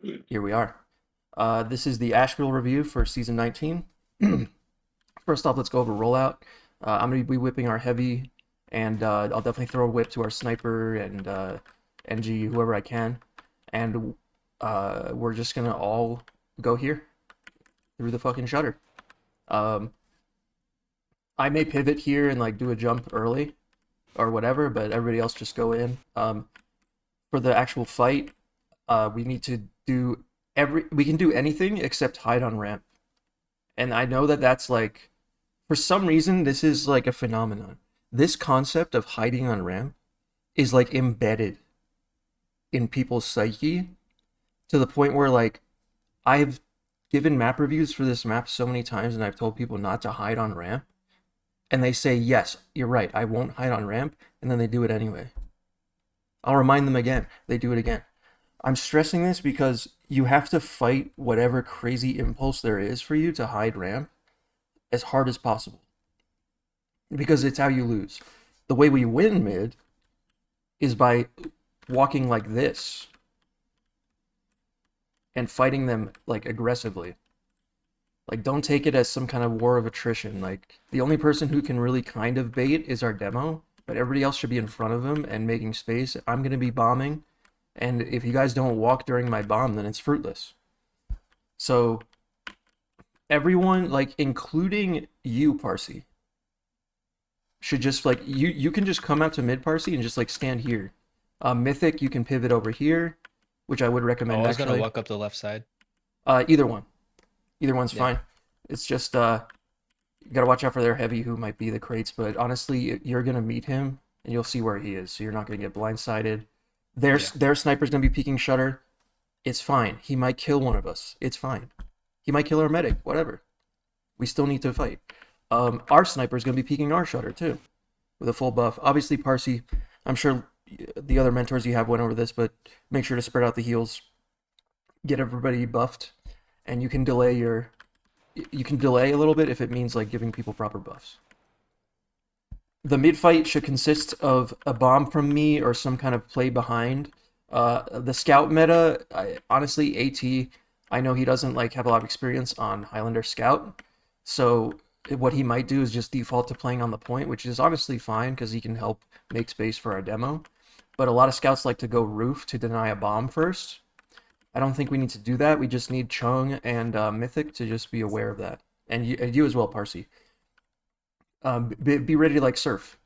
Here we are. This is the Ashville review for season 19. First off, let's go over rollout. I'm going to be whipping our heavy, and I'll definitely throw a whip to our sniper and NG, whoever I can. And we're just going to all go here through the fucking shutter. Um, I may pivot here and like do a jump early or whatever, but everybody else just go in. For the actual fight, we need to do we can do anything except hide on ramp. And I know that that's like, for some reason, this is like a phenomenon. This concept of hiding on ramp is like embedded in people's psyche to the point where like I've given map reviews for this map so many times and I've told people not to hide on ramp and they say, yes, you're right, I won't hide on ramp, and then they do it anyway. I'll remind them again, they do it again. I'm stressing this because you have to fight whatever crazy impulse there is for you to hide ramp as hard as possible. Because it's how you lose. The way we win mid is by walking like this and fighting them like aggressively. Like, don't take it as some kind of war of attrition. Like, the only person who can really kind of bait is our demo, but everybody else should be in front of him and making space. I'm going to be bombing, and if you guys don't walk during my bomb, then it's fruitless. So, everyone, like, including you, Parsi, should just, like, you can just come out to mid, Parsi, and just, like, stand here. Mythic, you can pivot over here, which I would Oh, I recommend, was gonna actually. walk up the left side. Either one. Either one's Yeah. fine. It's just, you gotta watch out for their heavy who might be the crates, but honestly, you're gonna meet him and you'll see where he is, so you're not gonna get blindsided. Yeah. Their sniper's gonna be peeking shutter. It's fine. He might kill one of us. It's fine. He might kill our medic. Whatever. We still need to fight. Our sniper's gonna be peeking our shutter too, with a full buff. Obviously, Parsi. I'm sure the other mentors you have went over this, but make sure to spread out the heals, get everybody buffed, and you can delay a little bit if it means like giving people proper buffs. The mid fight should consist of a bomb from me or some kind of play behind. The scout meta, honestly, AT, I know he doesn't like have a lot of experience on Highlander Scout, so what he might do is just default to playing on the point, which is honestly fine because he can help make space for our demo. But a lot of scouts like to go roof to deny a bomb first. I don't think we need to do that. We just need Chung and Mythic to just be aware of that, and you as well, Parsi. Be ready to like surf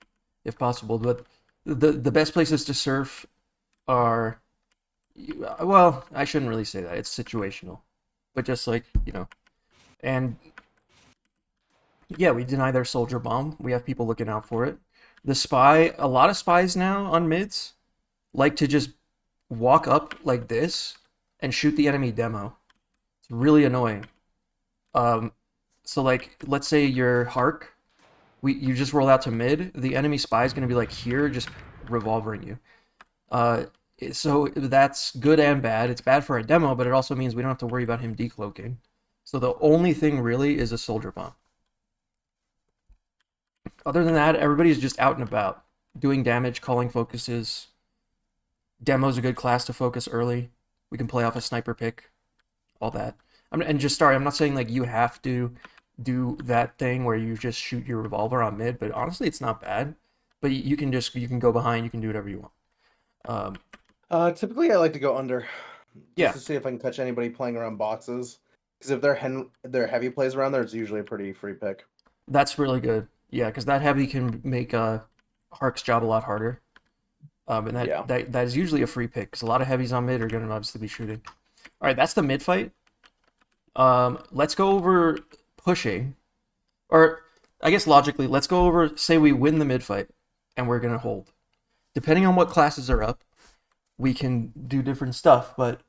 if possible. But the best places to surf are, well, I shouldn't really say that. It's situational, but just like and yeah, we deny their soldier bomb. We have people looking out for it. The spy, a lot of spies now on mids like to just walk up like this and shoot the enemy demo. It's really annoying. Um, so like, let's say you're Hark, you just roll out to mid. The enemy spy is gonna be like here, just revolvering you. Uh, so that's good and bad. It's bad for a demo, but it also means we don't have to worry about him decloaking. So the only thing really is a soldier bomb. Other than that, everybody's just out and about, doing damage, calling focuses. Demo's a good class to focus early. We can play off a sniper pick, all that. And just sorry, I'm not saying like you have to do that thing where you just shoot your revolver on mid, but honestly, it's not bad. But you can go behind, you can do whatever you want. Um, Typically I like to go under, just yeah, to see if I can catch anybody playing around boxes. Because if they're heavy plays around there, it's usually a pretty free pick. that's really good. Yeah, because that heavy can make Hark's job a lot harder. And Yeah. that is usually a free pick because a lot of heavies on mid are going to obviously be shooting. All right, that's the mid fight. Let's go over pushing, or I guess logically, let's go over. Say we win the mid fight, and we're gonna hold. Depending on what classes are up, we can do different stuff. But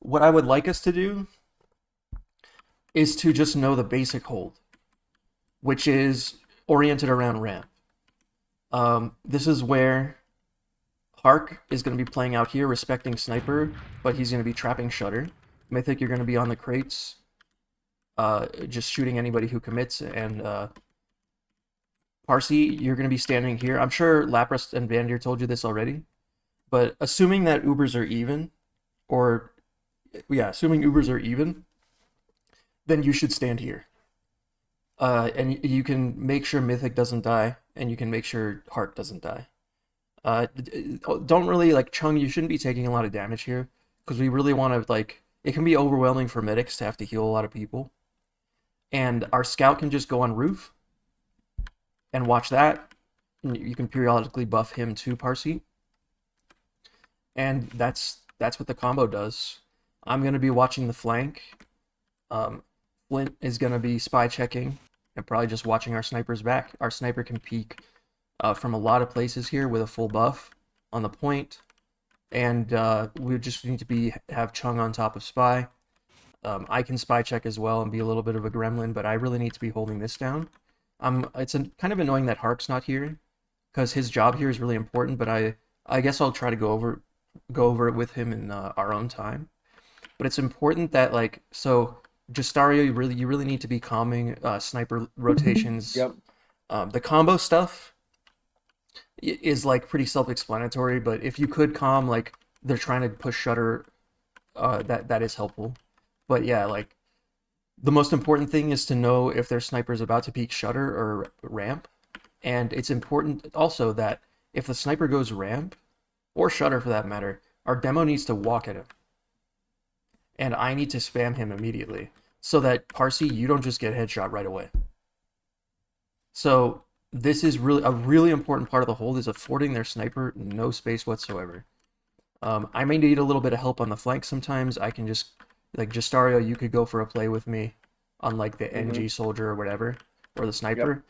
what I would like us to do is to just know the basic hold, which is oriented around ramp. This is where Hark is going to be playing out here, respecting sniper, but he's going to be trapping shutter. Mythic, you're going to be on the crates, just shooting anybody who commits, and Parsi, you're going to be standing here. I'm sure Lapras and Vandir told you this already, but assuming that Ubers are even, or yeah, assuming Ubers are even, then you should stand here. And you can make sure Mythic doesn't die, and you can make sure Heart doesn't die. Don't really like Chung. You shouldn't be taking a lot of damage here because we really want to like. It can be overwhelming for medics to have to heal a lot of people, and our scout can just go on roof and watch that. And you can periodically buff him to Parsi, and that's what the combo does. I'm gonna be watching the flank. Um, Flint is gonna be spy checking and probably just watching our snipers back. Our sniper can peek from a lot of places here with a full buff on the point, and we just need to have Chung on top of spy. I can spy check as well and be a little bit of a gremlin, but I really need to be holding this down. It's kind of annoying that Hark's not here because his job here is really important, but I guess I'll try to go over it with him in our own time. But it's important that like so Justario, you really need to be calming sniper rotations. Yep. The combo stuff is like pretty self-explanatory, but if you could calm like they're trying to push shutter, that is helpful. But yeah, like the most important thing is to know if their sniper is about to peek shutter or ramp, and it's important also that if the sniper goes ramp or shutter for that matter, our demo needs to walk at him, and I need to spam him immediately so that Parsi, you don't just get headshot right away. So this is really a really important part of the hold is affording their sniper no space whatsoever. I may need a little bit of help on the flank sometimes. I can just like Justario, you could go for a play with me on like the NG soldier or whatever, or the sniper,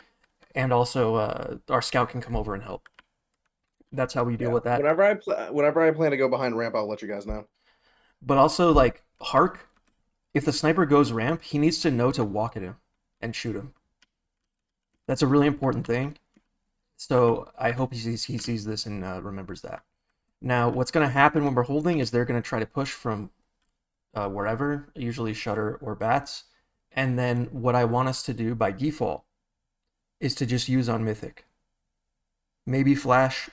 and also our scout can come over and help. That's how we deal with that. Whenever I plan to go behind ramp, I'll let you guys know. But also like Hark, if the sniper goes ramp, he needs to know to walk at him and shoot him. That's a really important thing. So I hope he sees this and remembers that. Now, what's going to happen when we're holding is they're going to try to push from wherever, usually shutter or bats. And then what I want us to do by default is to just use on Mythic. Maybe flash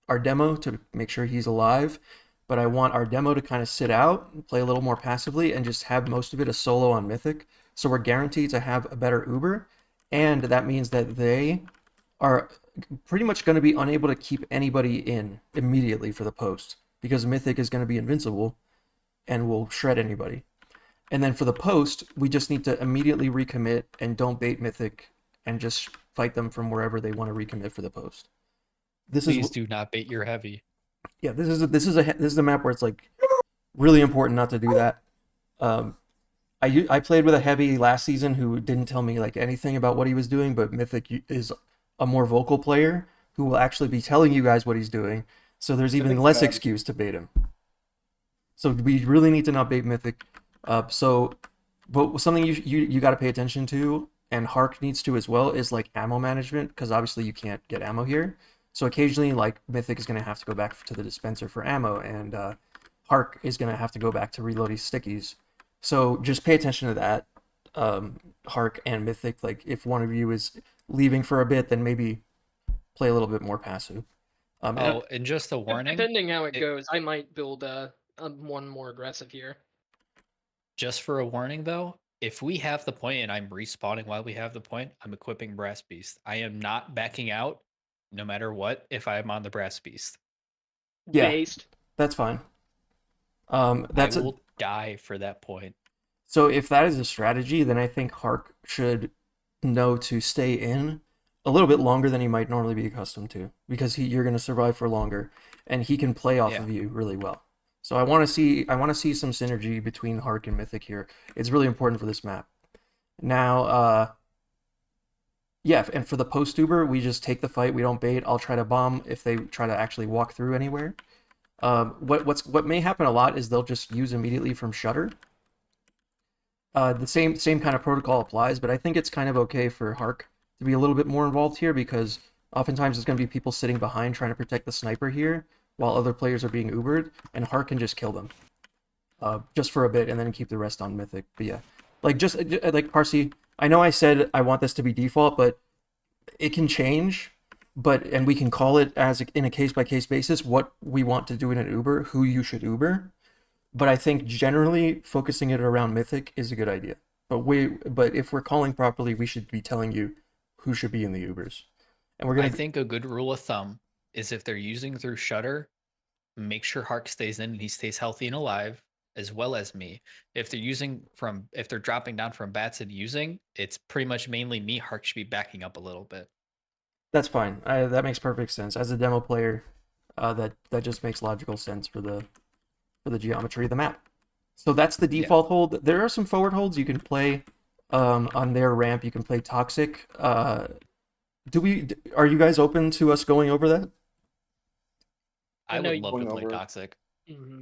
our demo to make sure he's alive, but I want our demo to kind of sit out, play a little more passively, and just have most of it a solo on Mythic. So we're guaranteed to have a better Uber, and that means that they are pretty much going to be unable to keep anybody in immediately for the post, because Mythic is going to be invincible and will shred anybody. And then for the post, we just need to immediately recommit and don't bait Mythic and just fight them from wherever they want to recommit for the post. Please do not bait your heavy. Yeah, this is a map where it's like really important not to do that. I played with a heavy last season who didn't tell me like anything about what he was doing, but Mythic is a more vocal player who will actually be telling you guys what he's doing. So there's even less excuse to bait him. So we really need to not bait Mythic. But something you got to pay attention to, and Hark needs to as well, is like ammo management, because obviously you can't get ammo here. So occasionally, like Mythic is going to have to go back to the dispenser for ammo, and Hark is going to have to go back to reload his stickies. So just pay attention to that, Hark and Mythic. Like if one of you is leaving for a bit, then maybe play a little bit more passive. And just a warning. Depending how it goes, I might build one more aggressive here. Just for a warning, though, if we have the point and I'm respawning while we have the point, I'm equipping Brass Beast. I am not backing out, no matter what, if I am on the Brass Beast. Yeah, Based. that's fine. I will die for that point. So if that is a strategy, then I think Hark should know to stay in a little bit longer than he might normally be accustomed to, because you're going to survive for longer, and he can play off of you really well. So I want to see some synergy between Hark and Mythic here. It's really important for this map. Now, yeah, and for the post Uber, we just take the fight. We don't bait. I'll try to bomb if they try to actually walk through anywhere. What may happen a lot is they'll just use immediately from shutter. The same kind of protocol applies, but I think it's kind of okay for Hark to be a little bit more involved here, because oftentimes there's going to be people sitting behind trying to protect the sniper here while other players are being Ubered, and Hark can just kill them just for a bit and then keep the rest on Mythic. But yeah, like just like Parsi, I know I said I want this to be default, but it can change. And we can call it as in a case-by-case basis what we want to do in an Uber, who you should Uber. but I think generally focusing it around Mythic is a good idea. But if we're calling properly, we should be telling you who should be in the Ubers. And we're I gonna think a good rule of thumb is if they're using through Shutter, make sure Hark stays in and he stays healthy and alive, as well as me. If they're dropping down from bats and using, it's pretty much mainly me. Hark should be backing up a little bit. That's fine. That makes perfect sense. As a demo player, that just makes logical sense for the geometry of the map. So that's the default hold. There are some forward holds you can play on their ramp. You can play Toxic. Are you guys open to us going over that? I know would you- love to Going play over it. Toxic. Mm-hmm.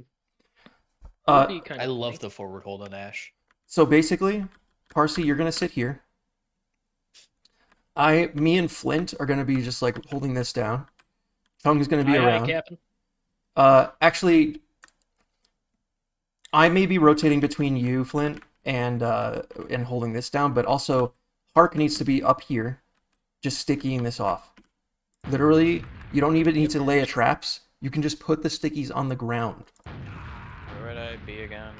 Uh, I love the forward hold on Ash. so basically, Parsi, you're gonna sit here. Me and Flint are gonna be just like holding this down. Tongue's gonna be around. Captain. Actually, I may be rotating between you, Flint, and holding this down, but also Hark needs to be up here, just stickying this off. Literally, you don't even need to lay a traps. You can just put the stickies on the ground. Where would I be again?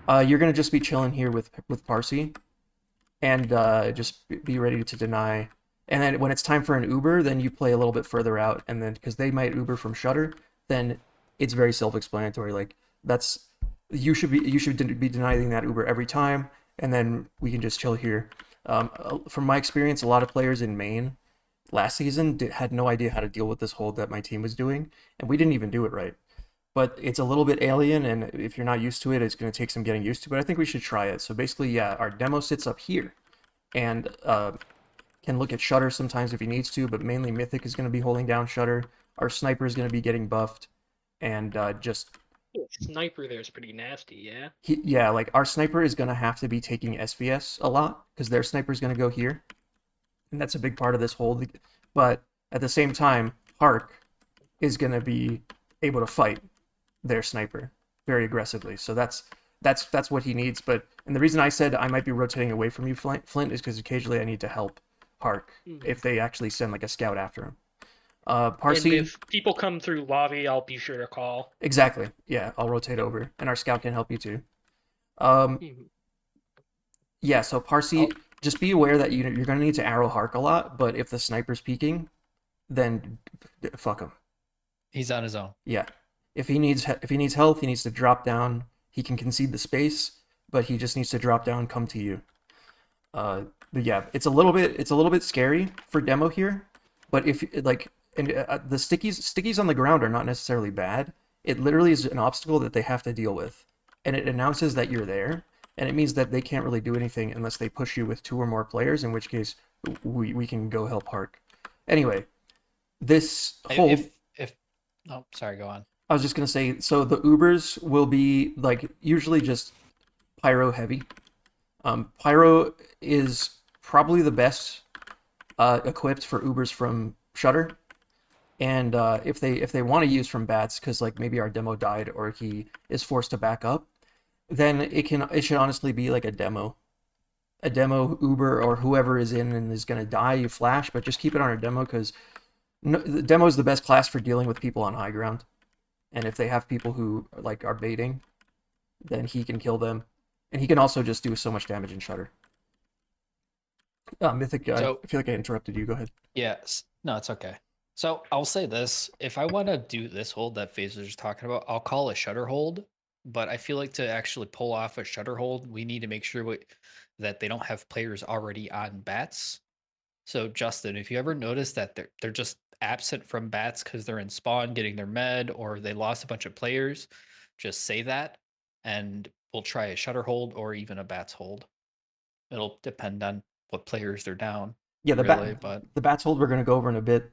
You're gonna just be chilling here with Parsi, and just be ready to deny. And then when it's time for an Uber, then you play a little bit further out, and then because they might Uber from Shutter, then it's very self-explanatory. Like you should be denying that Uber every time, and then we can just chill here. From my experience, a lot of players in main last season had no idea how to deal with this hold that my team was doing, and we didn't even do it right. But it's a little bit alien, and if you're not used to it, it's going to take some getting used to. But I think we should try it. So basically, yeah, our demo sits up here, and can look at Shutter sometimes if he needs to, but mainly Mythic is going to be holding down Shutter. Our Sniper is going to be getting buffed, and Sniper there's pretty nasty, yeah. yeah, like our Sniper is going to have to be taking SVS a lot because their Sniper is going to go here, and that's a big part of this hold. But at the same time, Hark is going to be able to fight their Sniper very aggressively. So that's what he needs. And the reason I said I might be rotating away from you, Flint, is because occasionally I need to help Hark if they actually send like a scout after him. Parsi, And if people come through lobby, I'll be sure to call. exactly. Yeah, I'll rotate over, and our scout can help you too. Yeah. So Parsi, just be aware that you're going to need to arrow Hark a lot. But if the Sniper's peeking, then fuck him. He's on his own. Yeah. If he needs health, he needs to drop down. He can concede the space, but he just needs to drop down, come to you. But yeah, it's a little bit scary for demo here. But if like, and the stickies on the ground are not necessarily bad. It literally is an obstacle that they have to deal with, and it announces that you're there, and it means that they can't really do anything unless they push you with 2 or more players. In which case, we can go help Hark. Anyway, this whole. Oh, sorry, go on. I was just gonna say, so the Ubers will be like usually just Pyro heavy. Pyro is probably the best equipped for Ubers from Shutter, and if they want to use from bats, because like maybe our demo died or he is forced to back up, then it should honestly be like a demo Uber or whoever is in and is gonna die. You flash, but just keep it on our demo because the demo is the best class for dealing with people on high ground. And if they have people who like are baiting, then he can kill them, and he can also just do so much damage in Shutter. Mythic, I feel like I interrupted you. Go ahead. Yes, no, it's okay. So I'll say this: if I want to do this hold that Phaser is talking about, I'll call a Shutter hold. But I feel like to actually pull off a Shutter hold, we need to make sure that they don't have players already on bats. So Justin, if you ever notice that they're just absent from bats because they're in spawn getting their med or they lost a bunch of players, just say that and we'll try a Shutter hold or even a bats hold. It'll depend on what players they're down. Yeah, the bats hold we're going to go over in a bit.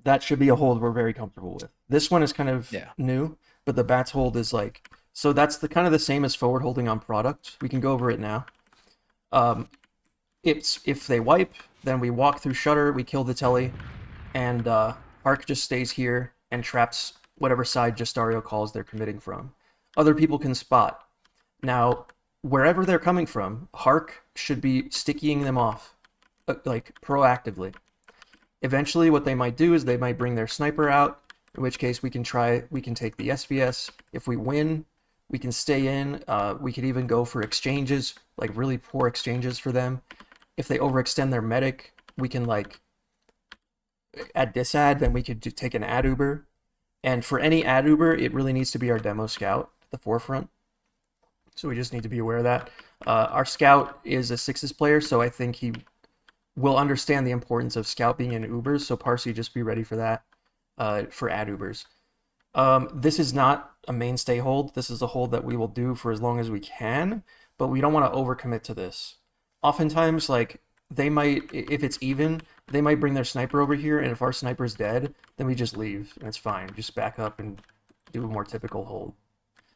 That should be a hold we're very comfortable with. This one is kind of new, but the bats hold is like, so that's the kind of the same as forward holding on product. We can go over it now. If they wipe, then we walk through Shutter, we kill the telly, and Hark just stays here and traps whatever side Justario calls they're committing from. Other people can spot. Now, wherever they're coming from, Hark should be stickying them off, like proactively. Eventually, what they might do is they might bring their Sniper out, in which case we can take the SVS. If we win, We can stay in. We could even go for exchanges, like really poor exchanges for them. If they overextend their medic, we can like at disad, then we could take an ad uber. And for any ad uber, it really needs to be our demo scout at the forefront. So we just need to be aware of that. Our scout is a sixes player, so I think he will understand the importance of scout being in ubers. So Parsi, just be ready for that for ad ubers. This is not a mainstay hold. This is a hold that we will do for as long as we can, but we don't want to overcommit to this. Oftentimes, like they might, if it's even, they might bring their sniper over here, and if our sniper's dead, then we just leave, and it's fine. Just back up and do a more typical hold.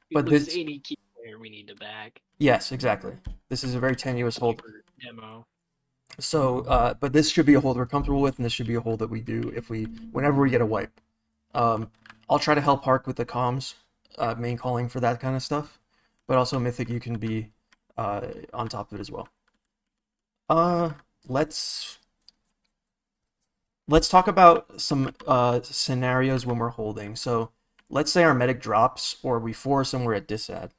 We But lose this, any key player we need to back. yes, exactly. This is a very tenuous hold. For demo. So, but this should be a hold we're comfortable with, and this should be a hold that we do whenever we get a wipe. I'll try to help Hark with the comms, main calling for that kind of stuff, but also Mythic, you can be on top of it as well. Let's talk about some scenarios when we're holding. So, let's say our medic drops, or we force and we're at disad.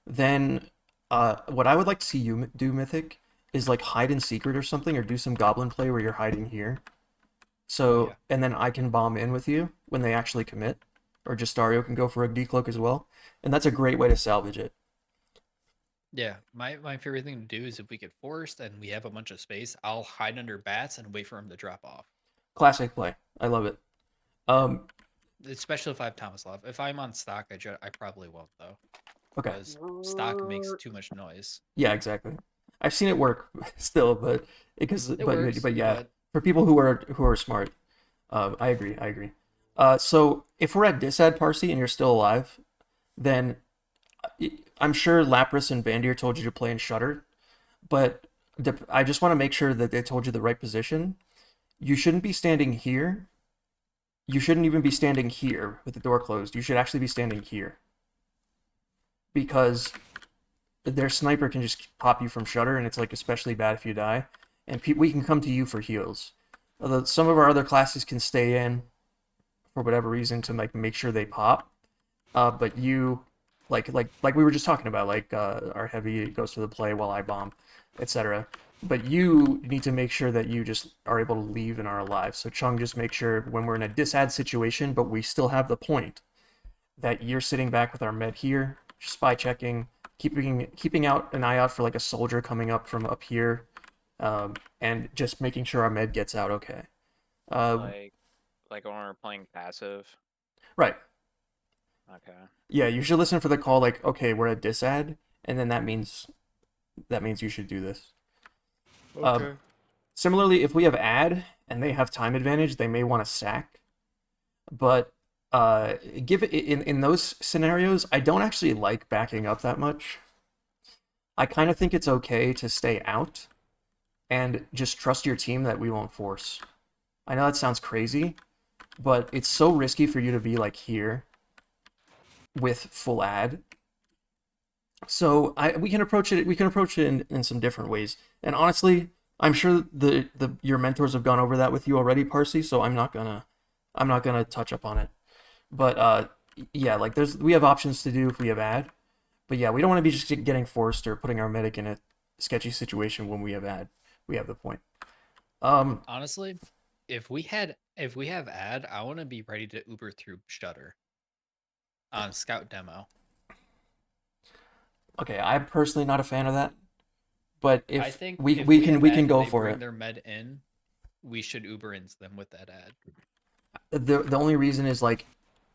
Then, what I would like to see you do, Mythic, is like hide in secret or something, or do some goblin play where you're hiding here. So, Yeah. and then I can bomb in with you when they actually commit, or Justario can go for a decloak as well, and that's a great way to salvage it. Yeah, my favorite thing to do is if we get forced and we have a bunch of space, I'll hide under bats and wait for him to drop off. Classic play. I love it. Especially if I have Tomislav. If I'm on stock, I probably won't though, Okay. because stock makes too much noise. Yeah, exactly. I've seen it work still, but It works, but yeah, but for people who are smart, I agree. I agree. So if we're at disad Parsi and you're still alive, then I'm sure Lapras and Vandir told you to play in Shutter, but I just want to make sure that they told you the right position. You shouldn't be standing here. You shouldn't even be standing here with the door closed. You should actually be standing here. Because their sniper can just pop you from Shutter, and it's like especially bad if you die. And we can come to you for heals. Although some of our other classes can stay in for whatever reason to make sure they pop. But you, like we were just talking about, like our heavy goes to the play while I bomb, etc. But you need to make sure that you just are able to leave and are alive. So Chung, just make sure when we're in a disad situation, but we still have the point, that you're sitting back with our med here, spy checking, keeping out an eye out for like a soldier coming up from up here, and just making sure our med gets out okay. Like when we're playing passive. Right. Okay. Yeah, you should listen for the call like, okay, we're at disad, and then that means you should do this. Okay. Similarly, if we have ad and they have time advantage, they may want to sack. But give it in those scenarios, I don't actually like backing up that much. I kind of think it's okay to stay out and just trust your team that we won't force. I know that sounds crazy, but it's so risky for you to be like here with full ad. So we can approach it. We can approach it in some different ways. And honestly, I'm sure your mentors have gone over that with you already, Parsi. So I'm not gonna touch up on it. But yeah, like we have options to do if we have ad. But yeah, we don't want to be just getting forced or putting our medic in a sketchy situation when we have ad. We have the point. Honestly, if we have ad, I want to be ready to Uber through Shutter on Scout demo. Okay, I'm personally not a fan of that. But I if think we if we have can ad and go they for bring it. their med in, we should Uber into them with that ad. The only reason is like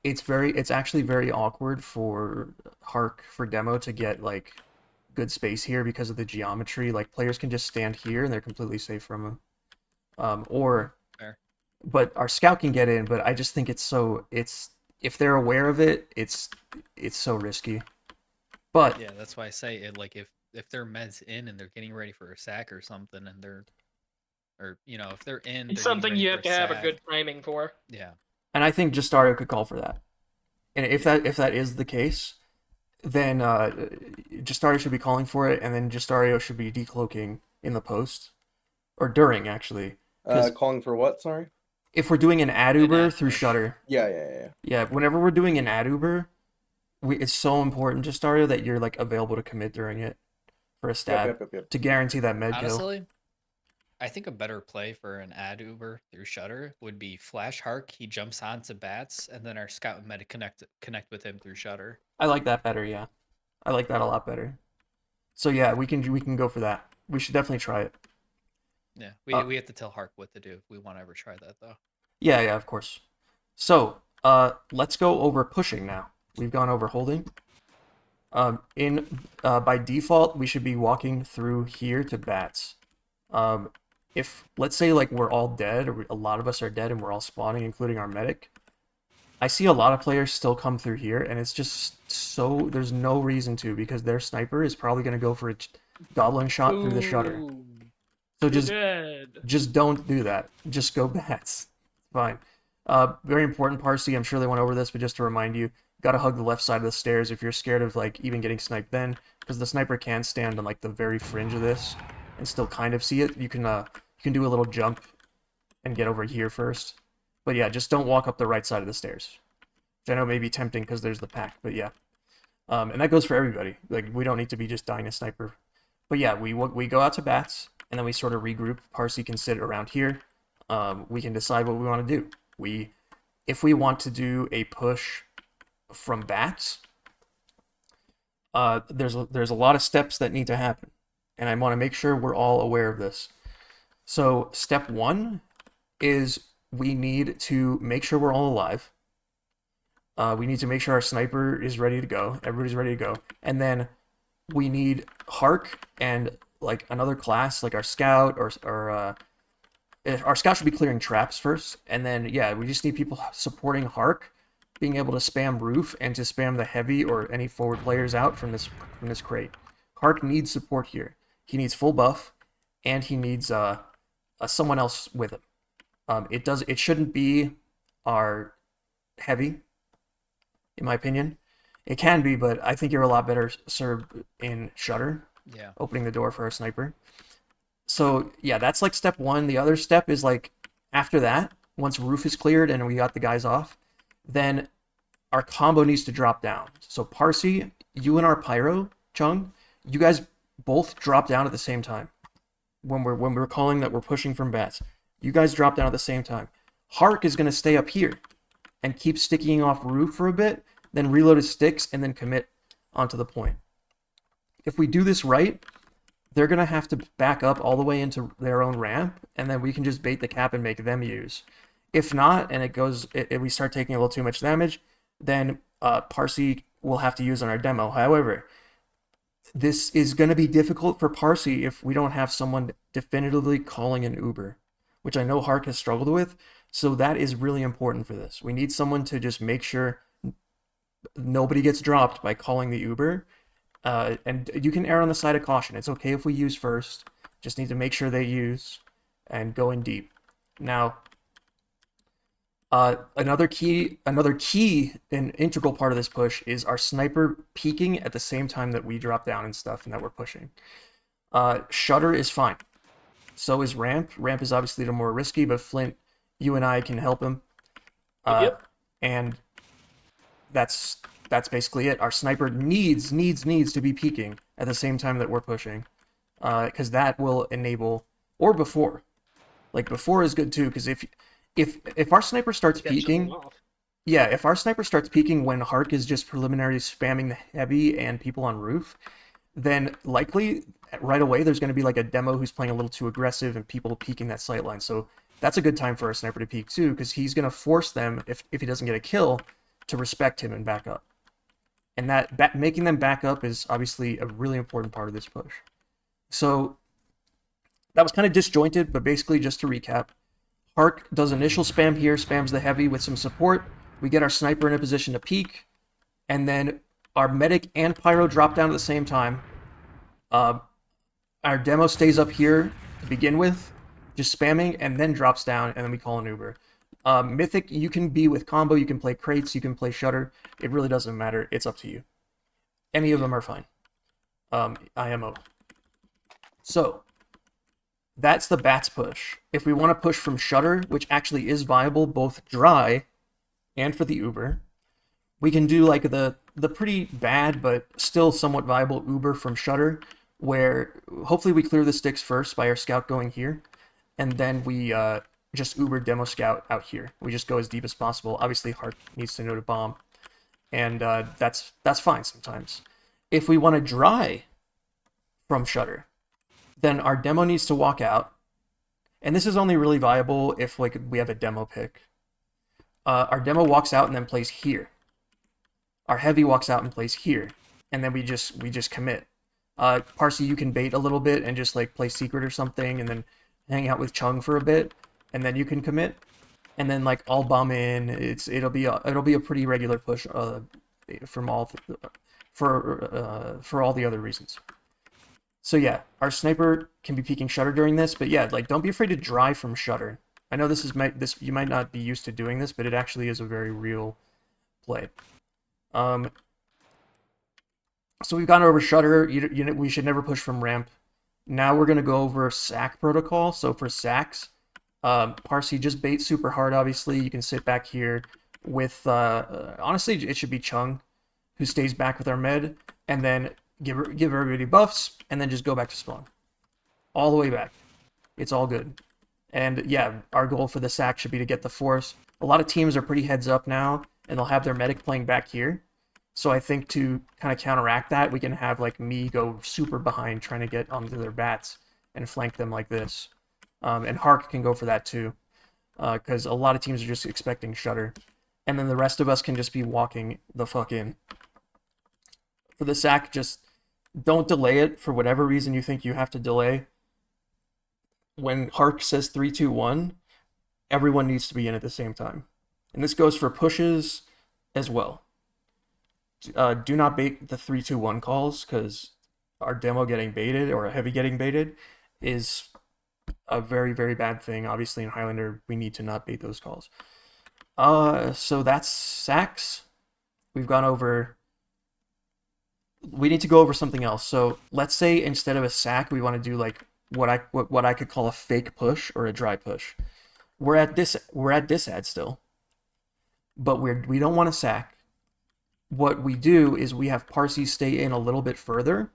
it's actually very awkward for Hark for demo to get like good space here because of the geometry. Like players can just stand here and they're completely safe from him. Fair. But our scout can get in, but I just think it's if they're aware of it, it's so risky. But Yeah, that's why I say it. Like if their meds in and they're getting ready for a sack or something, and if they're in, It's they're getting something ready you for have to have a sack. good timing for. Yeah. and I think Justario could call for that. And if that is the case, then Justario should be calling for it, and then Justario should be decloaking in the post or during actually. Calling for what? Sorry. If we're doing an ad An Uber ad through push. Shutter, Yeah. yeah, whenever we're doing an ad Uber, it's so important, just Dario, that you're like available to commit during it for a stab Yep. to guarantee that med kill. Honestly, I think a better play for an ad Uber through Shutter would be Flash Hark. He jumps onto bats, and then our scout and medic connect with him through Shutter. I like that better, yeah. I like that a lot better. So yeah, we can go for that. We should definitely try it. Yeah, Uh, we have to tell Hark what to do if we want to ever try that though. Yeah, of course. So, let's go over pushing now. We've gone over holding. By default, we should be walking through here to bats. If let's say like we're all dead, or a lot of us are dead, and we're all spawning, including our medic, I see a lot of players still come through here, and it's just so there's no reason to because their sniper is probably going to go for a goblin shot through the shutter. Ooh, So you're dead. just don't do that. Just go bats. Fine. Very important, Parsi. I'm sure they went over this, but just to remind you, gotta hug the left side of the stairs if you're scared of like even getting sniped then, because the sniper can stand on like the very fringe of this and still kind of see it. You can do a little jump and get over here first. But yeah, just don't walk up the right side of the stairs. Which I know may be tempting because there's the pack, but yeah. And that goes for everybody. Like we don't need to be just dying a sniper. But yeah, we go out to bats and then we sort of regroup. Parsi can sit around here. We can decide what we want to do. If we want to do a push from bats, there's a lot of steps that need to happen, and I want to make sure we're all aware of this. So step one is we need to make sure we're all alive. We need to make sure our sniper is ready to go. Everybody's ready to go, and then we need Hark and like another class, like our scout or our scout should be clearing traps first, and then yeah, we just need people supporting Hark, being able to spam roof and to spam the heavy or any forward players out from this crate. Hark needs support here. He needs full buff, and he needs someone else with him. It shouldn't be our heavy, in my opinion. It can be, but I think you're a lot better served in Shutter, Yeah. opening the door for our sniper. So yeah, that's like step one. The other step is like after that, once roof is cleared and we got the guys off, then our combo needs to drop down. So Parsi, you and our Pyro, Chung, you guys both drop down at the same time. When we're calling that we're pushing from bats, you guys drop down at the same time. Hark is gonna stay up here and keep sticking off roof for a bit, then reload his sticks and then commit onto the point. If we do this right, they're going to have to back up all the way into their own ramp, and then we can just bait the cap and make them use. If not, and we start taking a little too much damage, then Parsi will have to use on our demo. However, this is going to be difficult for Parsi if we don't have someone definitively calling an Uber, which I know Hark has struggled with, so that is really important for this. We need someone to just make sure nobody gets dropped by calling the Uber. And you can err on the side of caution. It's okay if we use first. Just need to make sure they use and go in deep. Now, another key and integral part of this push is our sniper peeking at the same time that we drop down and stuff and that we're pushing. Shutter is fine. So is ramp. Ramp is obviously a little more risky, but Flint, you and I can help him. Yep. And that's basically it. Our sniper needs to be peeking at the same time that we're pushing, because that will enable, or before. Like before is good too, because if our sniper starts Catch them peeking, off. yeah, if our sniper starts peeking when Hark is just preliminary spamming the heavy and people on roof, then likely right away there's going to be like a demo who's playing a little too aggressive and people peeking that sight line. So that's a good time for our sniper to peek too, because he's going to force them, if he doesn't get a kill, to respect him and back up. And that making them back up is obviously a really important part of this push. So that was kind of disjointed, but basically just to recap, Hark does initial spam here, spams the heavy with some support. We get our sniper in a position to peek, and then our medic and pyro drop down at the same time. Our demo stays up here to begin with, just spamming, and then drops down, and then we call an Uber. Mythic, you can be with combo, you can play crates, you can play Shutter. It really doesn't matter. It's up to you. Any of them are fine. IMO. So, that's the bats push. If we want to push from Shutter, which actually is viable both dry and for the Uber, we can do like the the pretty bad but still somewhat viable Uber from Shutter, where hopefully we clear the sticks first by our scout going here, and then we just Uber demo scout out here. We just go as deep as possible. Obviously, Hart needs to know to bomb, and that's fine sometimes. If we want to dry from Shutter, then our demo needs to walk out, and this is only really viable if like we have a demo pick. Our demo walks out and then plays here. Our heavy walks out and plays here, and then we just commit. Parsi, you can bait a little bit and just like play secret or something, and then hang out with Chung for a bit, and then you can commit. And then like I'll bomb in. It'll be a pretty regular push from all for all the other reasons. So yeah, our sniper can be peeking Shutter during this, but yeah, like don't be afraid to drive from Shutter. I know this you might not be used to doing this, but it actually is a very real play. So we've gone over Shutter. We should never push from ramp. Now we're gonna go over sack protocol. So for sacks, Parsi just bait super hard. Obviously, you can sit back here with honestly, it should be Chung, who stays back with our med, and then give everybody buffs, and then just go back to spawn, all the way back. It's all good. And yeah, our goal for the sack should be to get the force. A lot of teams are pretty heads up now, and they'll have their medic playing back here. So I think to kind of counteract that, we can have like me go super behind trying to get onto their bats and flank them like this. And Hark can go for that too, because a lot of teams are just expecting Shutter. And then the rest of us can just be walking the fuck in. For the sack, just don't delay it for whatever reason you think you have to delay. When Hark says 3, 2, 1, everyone needs to be in at the same time. And this goes for pushes as well. Do not bait the 3, 2, 1 calls, because our demo getting baited or a heavy getting baited is a very, very bad thing. Obviously, in Highlander, we need to not bait those calls. So that's sacks. We've gone over. We need to go over something else. So let's say instead of a sack, we want to do like what I could call a fake push or a dry push. We're at disad still, but we don't want to sack. What we do is we have Parsi stay in a little bit further,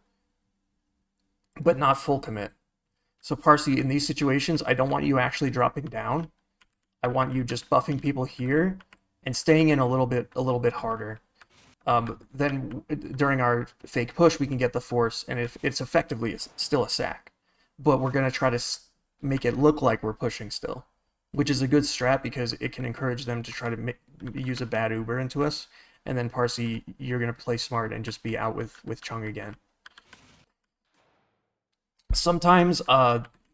but not full commit. So Parsi, in these situations, I don't want you actually dropping down. I want you just buffing people here and staying in a little bit harder. Then during our fake push, we can get the force, and if it's effectively still a sack, but we're gonna try to make it look like we're pushing still, which is a good strat because it can encourage them to try to use a bad Uber into us. And then Parsi, you're gonna play smart and just be out with Chung again. Sometimes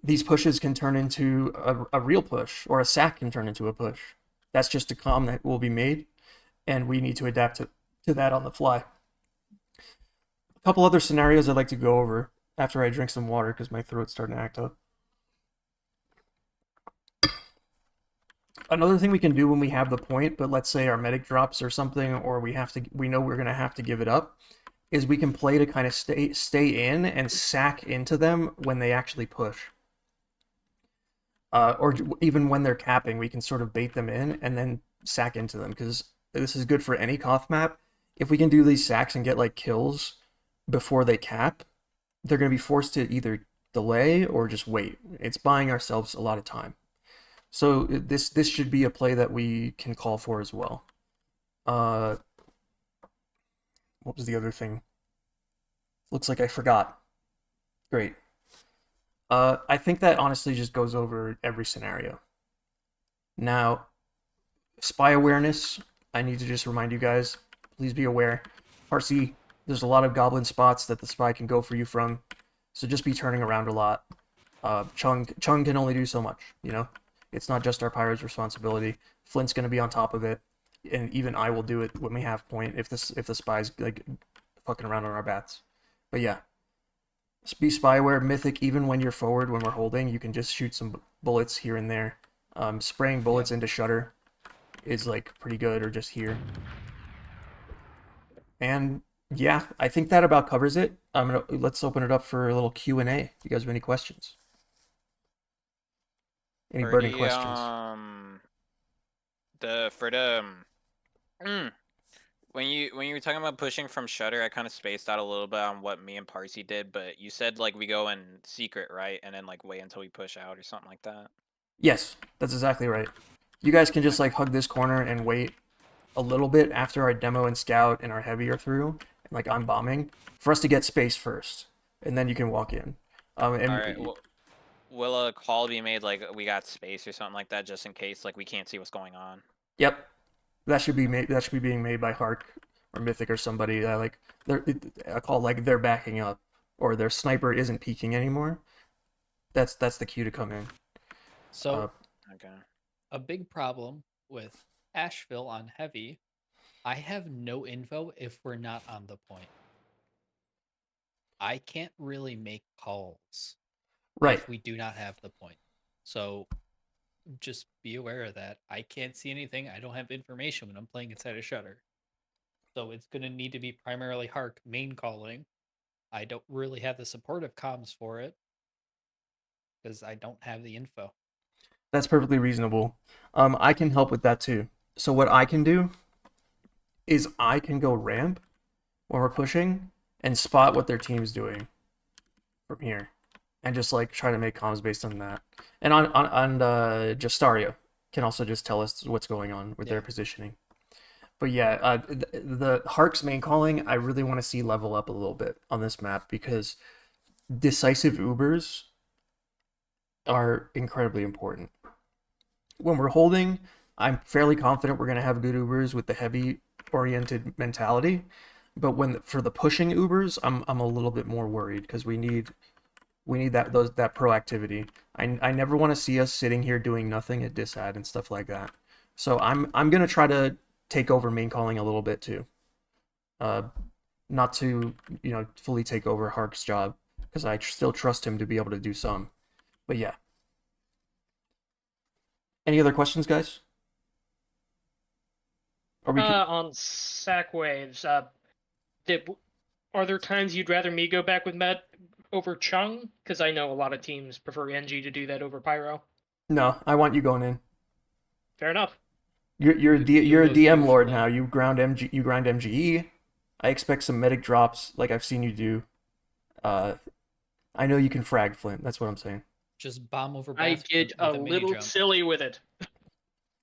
these pushes can turn into a real push, or a sack can turn into a push. That's just a comm that will be made, and we need to adapt to that on the fly. A couple other scenarios I'd like to go over after I drink some water because my throat's starting to act up. Another thing we can do when we have the point, but let's say our medic drops or something, or we know we're gonna have to give it up, is we can play to kind of stay in and sack into them when they actually push. Or even when they're capping, we can sort of bait them in and then sack into them, because this is good for any Koth map. If we can do these sacks and get like kills before they cap, they're going to be forced to either delay or just wait. It's buying ourselves a lot of time. So this should be a play that we can call for as well. What was the other thing? Looks like I forgot. Great. I think that honestly just goes over every scenario. Now, spy awareness, I need to just remind you guys, please be aware. Parsi, there's a lot of goblin spots that the spy can go for you from, so just be turning around a lot. Chung can only do so much, you know? It's not just our pirate's responsibility. Flint's going to be on top of it, and even I will do it when we have point if the spy's like fucking around on our bats. But yeah, be spyware, mythic. Even when you're forward, when we're holding, you can just shoot some bullets here and there. Spraying bullets into Shutter is like pretty good, or just here. And yeah, I think that about covers it. Let's open it up for a little Q&A. If you guys have any questions? Any burning questions? For the when you were talking about pushing from shutter, I kind of spaced out a little bit on what me and Parsi did, but you said like we go in secret, right? And then like wait until we push out or something like that. Yes, that's exactly right. You guys can just like hug this corner and wait a little bit after our demo and scout and our heavy are through, and like I'm bombing, for us to get space first, and then you can walk in. And All right. Well, will a call be made like we got space or something like that, just in case like we can't see what's going on? yep, that should be made. That should be being made by Hark or Mythic or somebody. Like they're a call like they're backing up or their sniper isn't peeking anymore. That's the cue to come in. So Okay. a big problem with Ashville on heavy, I have no info if we're not on the point. I can't really make calls Right. if we do not have the point. So just be aware of that. I can't see anything. I don't have information when I'm playing inside a shutter. So it's going to need to be primarily Hark main calling. I don't really have the supportive comms for it because I don't have the info. That's perfectly reasonable. I can help with that too. So what I can do is I can go ramp when we're pushing and spot what their team's doing from here, and just like try to make comms based on that. And on Justario can also just tell us what's going on with their Yeah. positioning. But yeah, the Hark's main calling, I really want to see level up a little bit on this map because decisive Ubers are incredibly important. When we're holding, I'm fairly confident we're going to have good Ubers with the heavy oriented mentality. But when for the pushing Ubers, I'm a little bit more worried because we need that proactivity. I never want to see us sitting here doing nothing at disad and stuff like that. So I'm gonna try to take over main calling a little bit too. Not to fully take over Hark's job because I still trust him to be able to do some. But yeah. Any other questions, guys? Or we could... On sack waves, are there times you'd rather me go back with Met over Chung? Because I know a lot of teams prefer NG to do that over Pyro. No, I want you going in. Fair enough. You're a You'll go DM huge lord for now. that. You grind MGE. I expect some medic drops like I've seen you do. I know you can frag Flint. That's what I'm saying. Just bomb over I basket get with a a mini little jump. silly with it.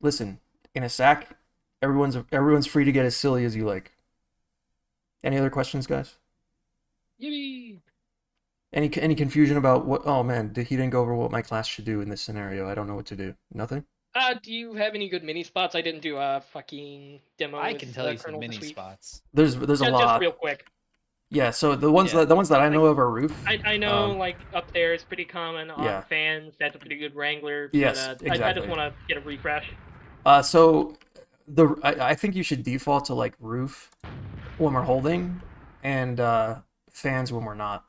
Listen, in a sack, everyone's free to get as silly as you like. Any other questions, guys? Yippee! Any confusion about what? Oh man, he didn't go over what my class should do in this scenario. I don't know what to do. Nothing. Do you have any good mini spots? I didn't do a fucking demo I with can tell you some Colonel mini this week. spots. There's a Just lot. real quick. Yeah. So the ones Yeah. that I know of are roof. I know like up there is pretty common on Yeah. fans. That's a pretty good Wrangler. Yes, But exactly. I just want to get a refresh. So I think you should default to like roof when we're holding, and fans when we're not.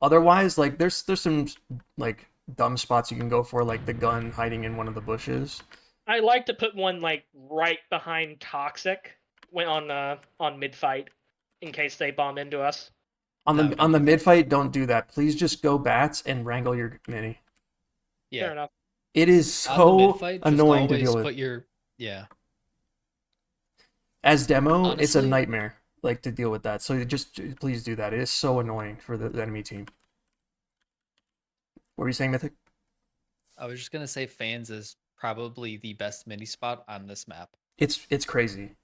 Otherwise, like there's some like dumb spots you can go for, like the gun hiding in one of the bushes. I like to put one like right behind Toxic when on mid fight, in case they bomb into us. On That the would on the be mid fight, don't do that. Please just go bats and wrangle your mini. Yeah. Fair enough. It is On the so mid-fight, just annoying to always deal with. put your As demo, it's a Honestly- nightmare like to deal with that. So just please do that. It is so annoying for the enemy team. What were you saying, Mythic? I was just gonna say fans is probably the best mini spot on this map. It's crazy,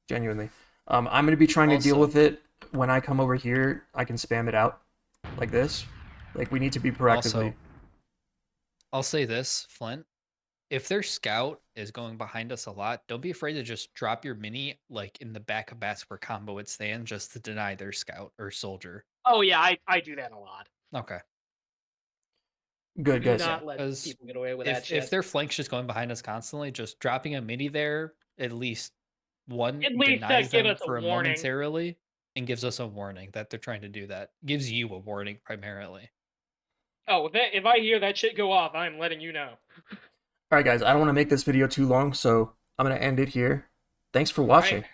genuinely. I'm gonna be trying to deal Also- with it when I come over here. I can spam it out like this. Like we need to be proactively. Also, I'll say this, Flint. If their scout is going behind us a lot, don't be afraid to just drop your mini like in the back of bats where combo would stand just to deny their scout or soldier. Oh yeah, I do that a lot. Okay. Good, Do guys. not let Because people get away with that shit. if their flank's just going behind us constantly, just dropping a mini there at least At least denies give them us a for a warning. momentarily and gives us a warning that they're trying to do that. Gives you a warning primarily. Oh, if I hear that shit go off, I'm letting you know. All right, guys. I don't want to make this video too long, so I'm gonna end it here. Thanks for All right. watching.